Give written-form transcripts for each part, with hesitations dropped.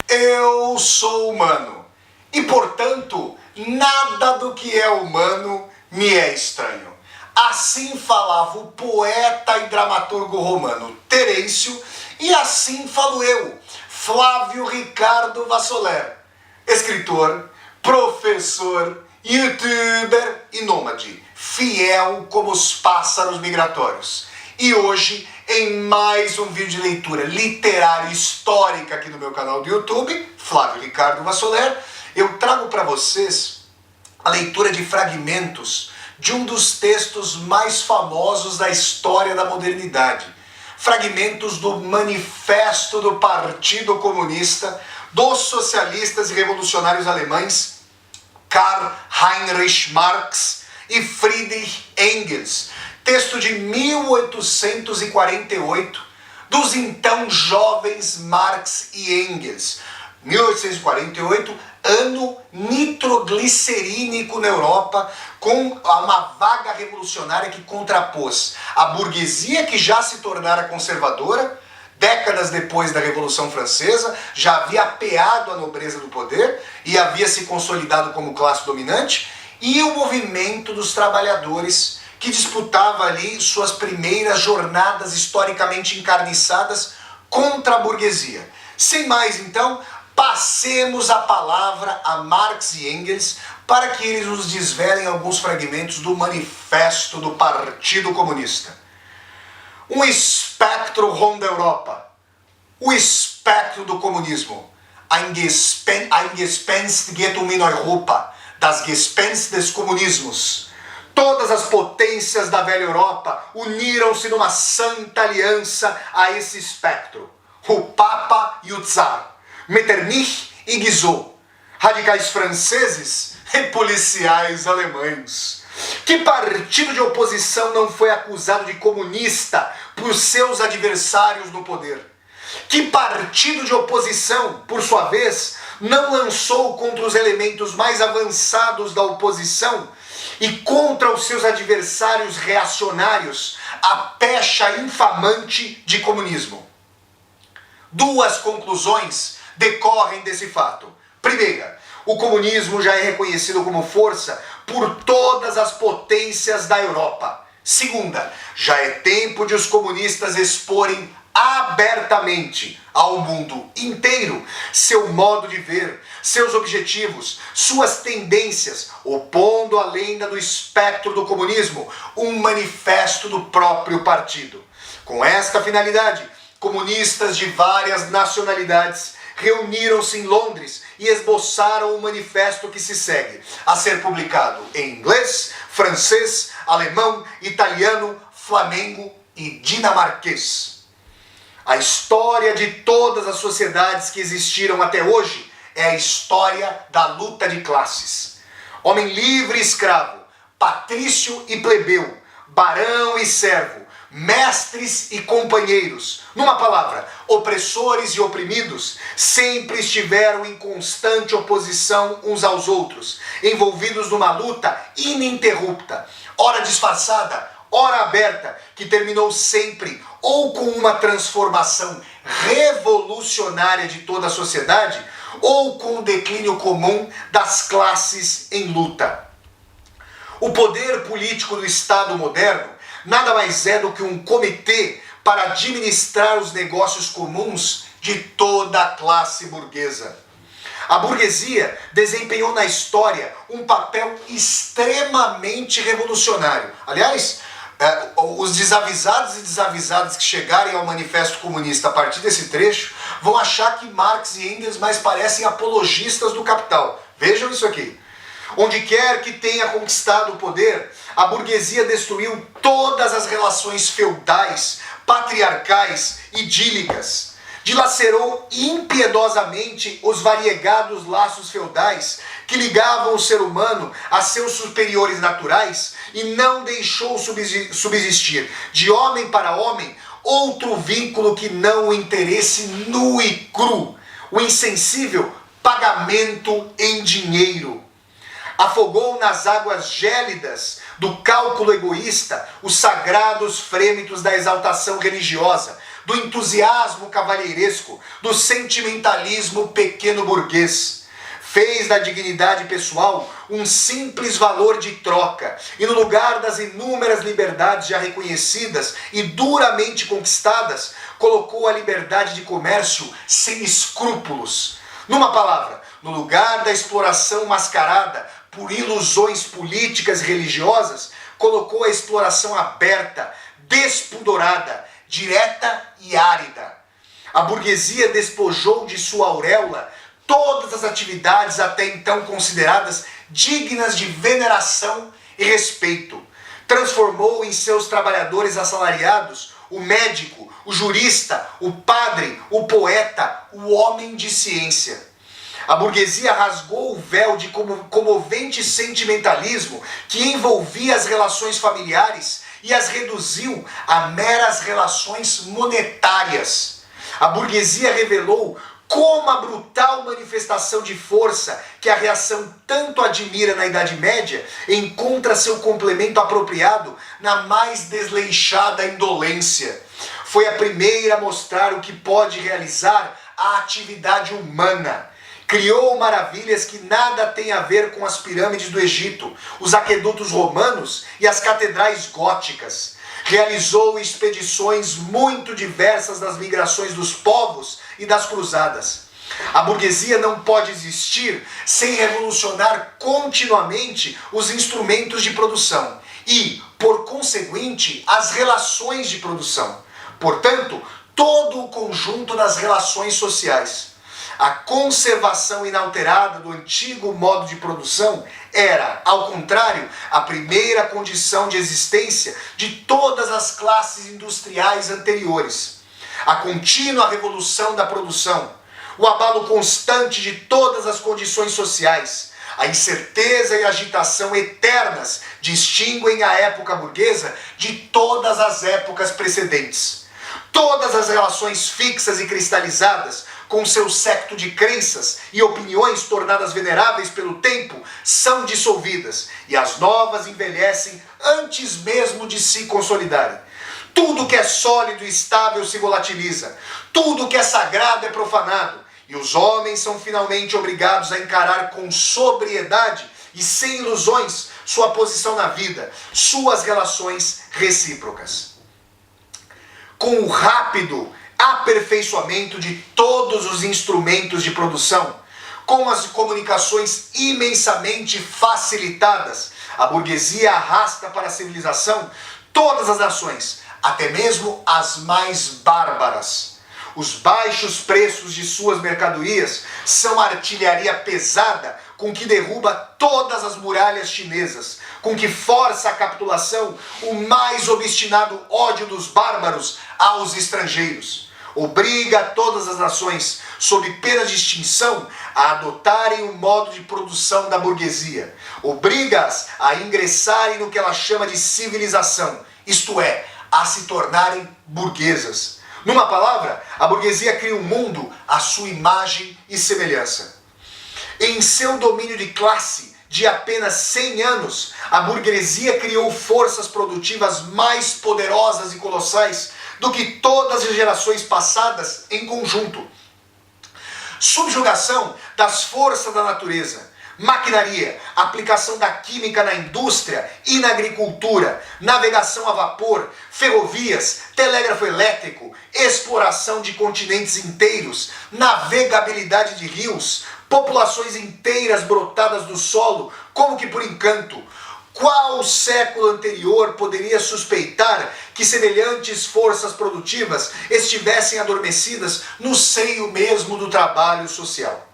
Eu sou humano e, portanto, nada do que é humano me é estranho. Assim falava o poeta e dramaturgo romano Terêncio, e assim falo eu, Flávio Ricardo Vassoler, escritor, professor, youtuber e nômade, fiel como os pássaros migratórios. E hoje, em mais um vídeo de leitura literária histórica aqui no meu canal do YouTube, Flávio Ricardo Vassoler, eu trago para vocês a leitura de fragmentos de um dos textos mais famosos da história da modernidade. Fragmentos do Manifesto do Partido Comunista dos socialistas e revolucionários alemães Karl Heinrich Marx e Friedrich Engels. Texto de 1848 dos então jovens Marx e Engels. 1848, ano nitroglicerínico na Europa, com uma vaga revolucionária que contrapôs a burguesia, que já se tornara conservadora, décadas depois da Revolução Francesa, já havia apeado a nobreza do poder e havia se consolidado como classe dominante, e o movimento dos trabalhadores, que disputava ali suas primeiras jornadas historicamente encarniçadas contra a burguesia. Sem mais, então, passemos a palavra a Marx e Engels para que eles nos desvelem alguns fragmentos do Manifesto do Partido Comunista. Um espectro ronda a Europa, o espectro do comunismo. Ein Gespenst geht in Europa, das Gespenst des Kommunismus. Todas as potências da velha Europa uniram-se numa santa aliança a esse espectro. O Papa e o Tsar, Metternich e Guizot, radicais franceses e policiais alemães. Que partido de oposição não foi acusado de comunista por seus adversários no poder? Que partido de oposição, por sua vez, não lançou contra os elementos mais avançados da oposição e contra os seus adversários reacionários a pecha infamante de comunismo? Duas conclusões decorrem desse fato. Primeira, o comunismo já é reconhecido como força por todas as potências da Europa. Segunda, já é tempo de os comunistas exporem abertamente ao mundo inteiro seu modo de ver, seus objetivos, suas tendências, opondo à lenda do espectro do comunismo um manifesto do próprio partido. Com esta finalidade, comunistas de várias nacionalidades reuniram-se em Londres e esboçaram o manifesto que se segue, a ser publicado em inglês, francês, alemão, italiano, flamengo e dinamarquês. A história de todas as sociedades que existiram até hoje é a história da luta de classes. Homem livre e escravo, patrício e plebeu, barão e servo, mestres e companheiros, numa palavra, opressores e oprimidos, sempre estiveram em constante oposição uns aos outros, envolvidos numa luta ininterrupta, ora disfarçada, ora aberta, que terminou sempre ou com uma transformação revolucionária de toda a sociedade, ou com o declínio comum das classes em luta. O poder político do Estado moderno nada mais é do que um comitê para administrar os negócios comuns de toda a classe burguesa. A burguesia desempenhou na história um papel extremamente revolucionário. Aliás, os desavisados e desavisadas que chegarem ao Manifesto Comunista a partir desse trecho vão achar que Marx e Engels mais parecem apologistas do capital. Vejam isso aqui. Onde quer que tenha conquistado o poder, a burguesia destruiu todas as relações feudais, patriarcais, idílicas. Dilacerou impiedosamente os variegados laços feudais que ligavam o ser humano a seus superiores naturais e não deixou subsistir, de homem para homem, outro vínculo que não o interesse nu e cru, o insensível pagamento em dinheiro. Afogou nas águas gélidas do cálculo egoísta os sagrados frêmitos da exaltação religiosa, do entusiasmo cavalheiresco, do sentimentalismo pequeno-burguês. Fez da dignidade pessoal um simples valor de troca e, no lugar das inúmeras liberdades já reconhecidas e duramente conquistadas, colocou a liberdade de comércio sem escrúpulos. Numa palavra, no lugar da exploração mascarada por ilusões políticas e religiosas, colocou a exploração aberta, despudorada, direta e árida. A burguesia despojou de sua auréola todas as atividades até então consideradas dignas de veneração e respeito. Transformou em seus trabalhadores assalariados o médico, o jurista, o padre, o poeta, o homem de ciência. A burguesia rasgou o véu de comovente sentimentalismo que envolvia as relações familiares e as reduziu a meras relações monetárias. A burguesia revelou como a brutal manifestação de força que a reação tanto admira na Idade Média encontra seu complemento apropriado na mais desleixada indolência. Foi a primeira a mostrar o que pode realizar a atividade humana. Criou maravilhas que nada têm a ver com as pirâmides do Egito, os aquedutos romanos e as catedrais góticas. Realizou expedições muito diversas das migrações dos povos e das cruzadas. A burguesia não pode existir sem revolucionar continuamente os instrumentos de produção e, por conseguinte, as relações de produção. Portanto, todo o conjunto das relações sociais. A conservação inalterada do antigo modo de produção era, ao contrário, a primeira condição de existência de todas as classes industriais anteriores. A contínua revolução da produção, o abalo constante de todas as condições sociais, a incerteza e agitação eternas distinguem a época burguesa de todas as épocas precedentes. Todas as relações fixas e cristalizadas com seu séquito de crenças e opiniões tornadas veneráveis pelo tempo, são dissolvidas, e as novas envelhecem antes mesmo de se consolidarem. Tudo que é sólido e estável se volatiliza, tudo que é sagrado é profanado, e os homens são finalmente obrigados a encarar com sobriedade e sem ilusões sua posição na vida, suas relações recíprocas. Com o rápido aperfeiçoamento de todos os instrumentos de produção, com as comunicações imensamente facilitadas, a burguesia arrasta para a civilização todas as nações, até mesmo as mais bárbaras. Os baixos preços de suas mercadorias são a artilharia pesada com que derruba todas as muralhas chinesas, com que força a capitulação o mais obstinado ódio dos bárbaros aos estrangeiros. Obriga todas as nações, sob pena de extinção, a adotarem o modo de produção da burguesia. Obriga-as a ingressarem no que ela chama de civilização, isto é, a se tornarem burguesas. Numa palavra, a burguesia cria um mundo à sua imagem e semelhança. Em seu domínio de classe de apenas 100 anos, a burguesia criou forças produtivas mais poderosas e colossais do que todas as gerações passadas em conjunto. Subjugação das forças da natureza, maquinaria, aplicação da química na indústria e na agricultura, navegação a vapor, ferrovias, telégrafo elétrico, exploração de continentes inteiros, navegabilidade de rios, populações inteiras brotadas do solo, como que por encanto. Qual século anterior poderia suspeitar que semelhantes forças produtivas estivessem adormecidas no seio mesmo do trabalho social?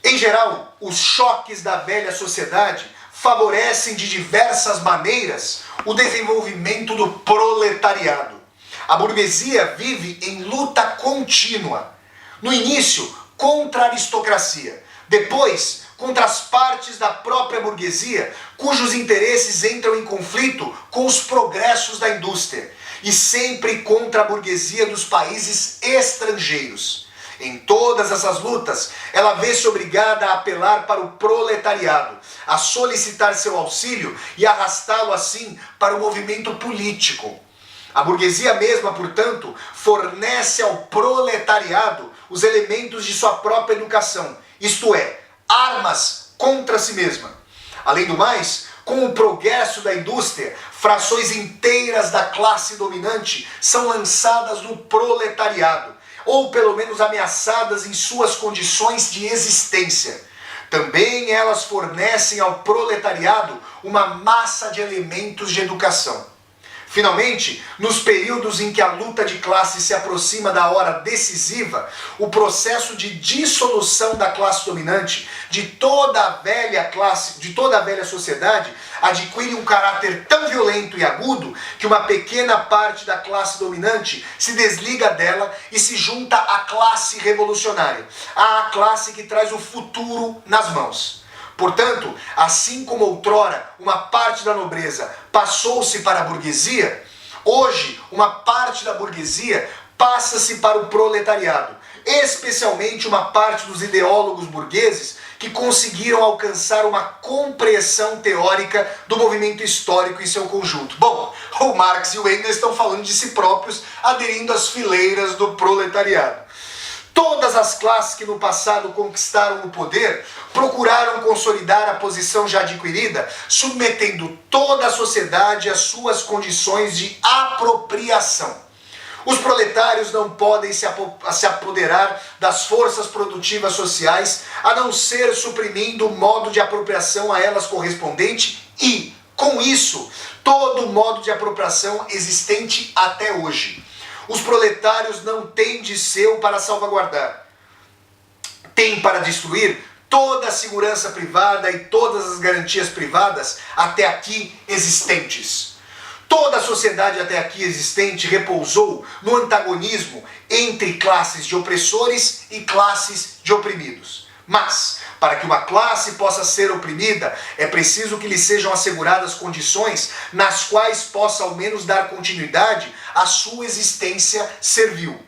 Em geral, os choques da velha sociedade favorecem de diversas maneiras o desenvolvimento do proletariado. A burguesia vive em luta contínua. No início, contra a aristocracia. Depois, contra as partes da própria burguesia, cujos interesses entram em conflito com os progressos da indústria. E sempre contra a burguesia dos países estrangeiros. Em todas essas lutas, ela vê-se obrigada a apelar para o proletariado, a solicitar seu auxílio e arrastá-lo assim para o movimento político. A burguesia mesma, portanto, fornece ao proletariado os elementos de sua própria educação, isto é, armas contra si mesma. Além do mais, com o progresso da indústria, frações inteiras da classe dominante são lançadas no proletariado, ou pelo menos ameaçadas em suas condições de existência. Também elas fornecem ao proletariado uma massa de elementos de educação. Finalmente, nos períodos em que a luta de classe se aproxima da hora decisiva, o processo de dissolução da classe dominante, de toda a velha sociedade, adquire um caráter tão violento e agudo que uma pequena parte da classe dominante se desliga dela e se junta à classe revolucionária, à classe que traz o futuro nas mãos. Portanto, assim como outrora uma parte da nobreza passou-se para a burguesia, hoje uma parte da burguesia passa-se para o proletariado, especialmente uma parte dos ideólogos burgueses que conseguiram alcançar uma compreensão teórica do movimento histórico em seu conjunto. Bom, o Marx e o Engels estão falando de si próprios, aderindo às fileiras do proletariado. Todas as classes que no passado conquistaram o poder procuraram consolidar a posição já adquirida, submetendo toda a sociedade às suas condições de apropriação. Os proletários não podem se apoderar das forças produtivas sociais, a não ser suprimindo o modo de apropriação a elas correspondente e, com isso, todo o modo de apropriação existente até hoje. Os proletários não têm de seu para salvaguardar, têm para destruir toda a segurança privada e todas as garantias privadas até aqui existentes. Toda a sociedade até aqui existente repousou no antagonismo entre classes de opressores e classes de oprimidos. Mas, para que uma classe possa ser oprimida, é preciso que lhe sejam asseguradas condições nas quais possa ao menos dar continuidade à sua existência servil.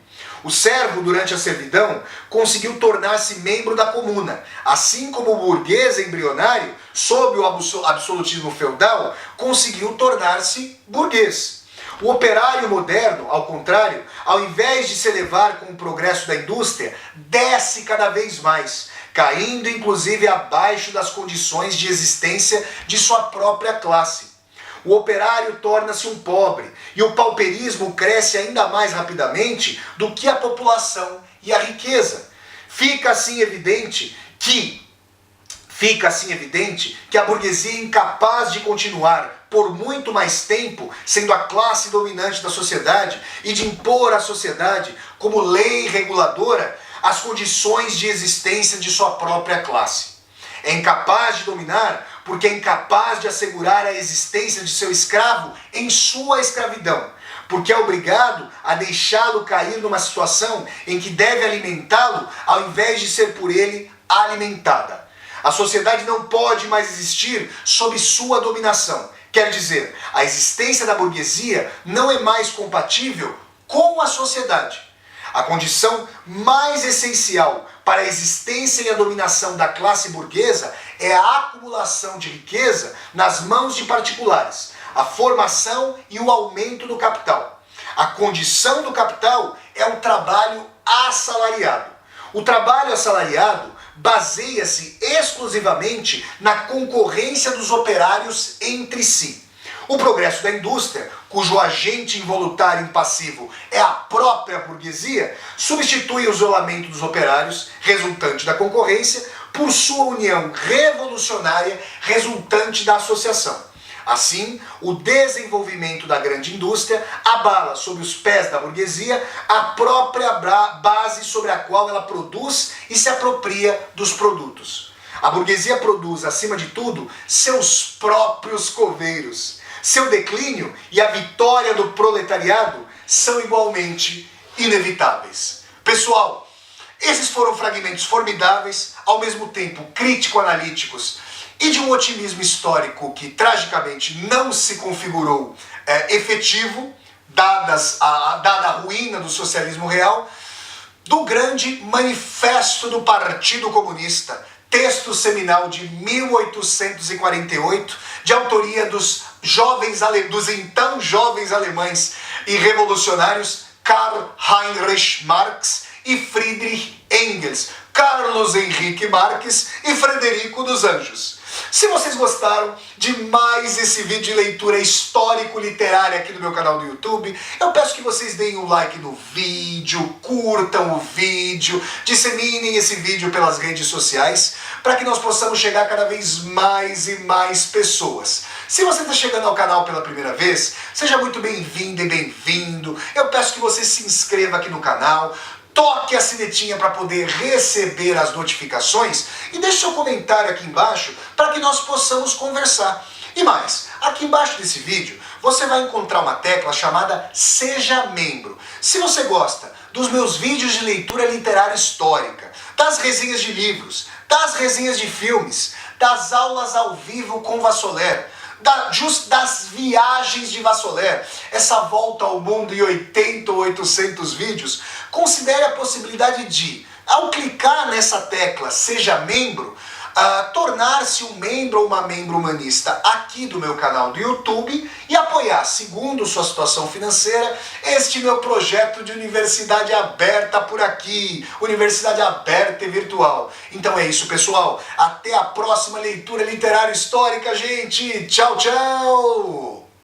O servo, durante a servidão, conseguiu tornar-se membro da comuna, assim como o burguês embrionário, sob o absolutismo feudal, conseguiu tornar-se burguês. O operário moderno, ao contrário, ao invés de se elevar com o progresso da indústria, desce cada vez mais, caindo inclusive abaixo das condições de existência de sua própria classe. O operário torna-se um pobre e o pauperismo cresce ainda mais rapidamente do que a população e a riqueza. Fica assim evidente que a burguesia é incapaz de continuar por muito mais tempo sendo a classe dominante da sociedade e de impor à sociedade, como lei reguladora, as condições de existência de sua própria classe. É incapaz de dominar porque é incapaz de assegurar a existência de seu escravo em sua escravidão, porque é obrigado a deixá-lo cair numa situação em que deve alimentá-lo ao invés de ser por ele alimentada. A sociedade não pode mais existir sob sua dominação. Quer dizer, a existência da burguesia não é mais compatível com a sociedade. A condição mais essencial para a existência e a dominação da classe burguesa é a acumulação de riqueza nas mãos de particulares, a formação e o aumento do capital. A condição do capital é o trabalho assalariado. O trabalho assalariado baseia-se exclusivamente na concorrência dos operários entre si. O progresso da indústria, cujo agente involuntário e passivo é a própria burguesia, substitui o isolamento dos operários, resultante da concorrência, por sua união revolucionária, resultante da associação. Assim, o desenvolvimento da grande indústria abala sob os pés da burguesia a própria base sobre a qual ela produz e se apropria dos produtos. A burguesia produz, acima de tudo, seus próprios coveiros. Seu declínio e a vitória do proletariado são igualmente inevitáveis. Pessoal, esses foram fragmentos formidáveis, ao mesmo tempo crítico-analíticos e de um otimismo histórico que tragicamente não se configurou efetivo, dada a ruína do socialismo real, do grande Manifesto do Partido Comunista, texto seminal de 1848, de autoria dos então jovens alemães e revolucionários Karl Heinrich Marx e Friedrich Engels, Carlos Henrique Marques e Frederico dos Anjos. Se vocês gostaram de mais esse vídeo de leitura histórico-literária aqui do meu canal do YouTube, eu peço que vocês deem um like no vídeo, curtam o vídeo, disseminem esse vídeo pelas redes sociais, para que nós possamos chegar a cada vez mais e mais pessoas. Se você está chegando ao canal pela primeira vez, seja muito bem-vindo e bem-vindo. Eu peço que você se inscreva aqui no canal, toque a sinetinha para poder receber as notificações e deixe seu comentário aqui embaixo para que nós possamos conversar. E mais, aqui embaixo desse vídeo você vai encontrar uma tecla chamada Seja Membro. Se você gosta dos meus vídeos de leitura literária histórica, das resenhas de livros, das resenhas de filmes, das aulas ao vivo com Vassoler, das viagens de Vassoler, essa volta ao mundo em 80 ou 800 vídeos, considere a possibilidade de, ao clicar nessa tecla Seja Membro, tornar-se um membro ou uma membro humanista aqui do meu canal do YouTube e apoiar, segundo sua situação financeira, este meu projeto de universidade aberta por aqui, universidade aberta e virtual. Então é isso, pessoal. Até a próxima leitura literária histórica, gente. Tchau, tchau!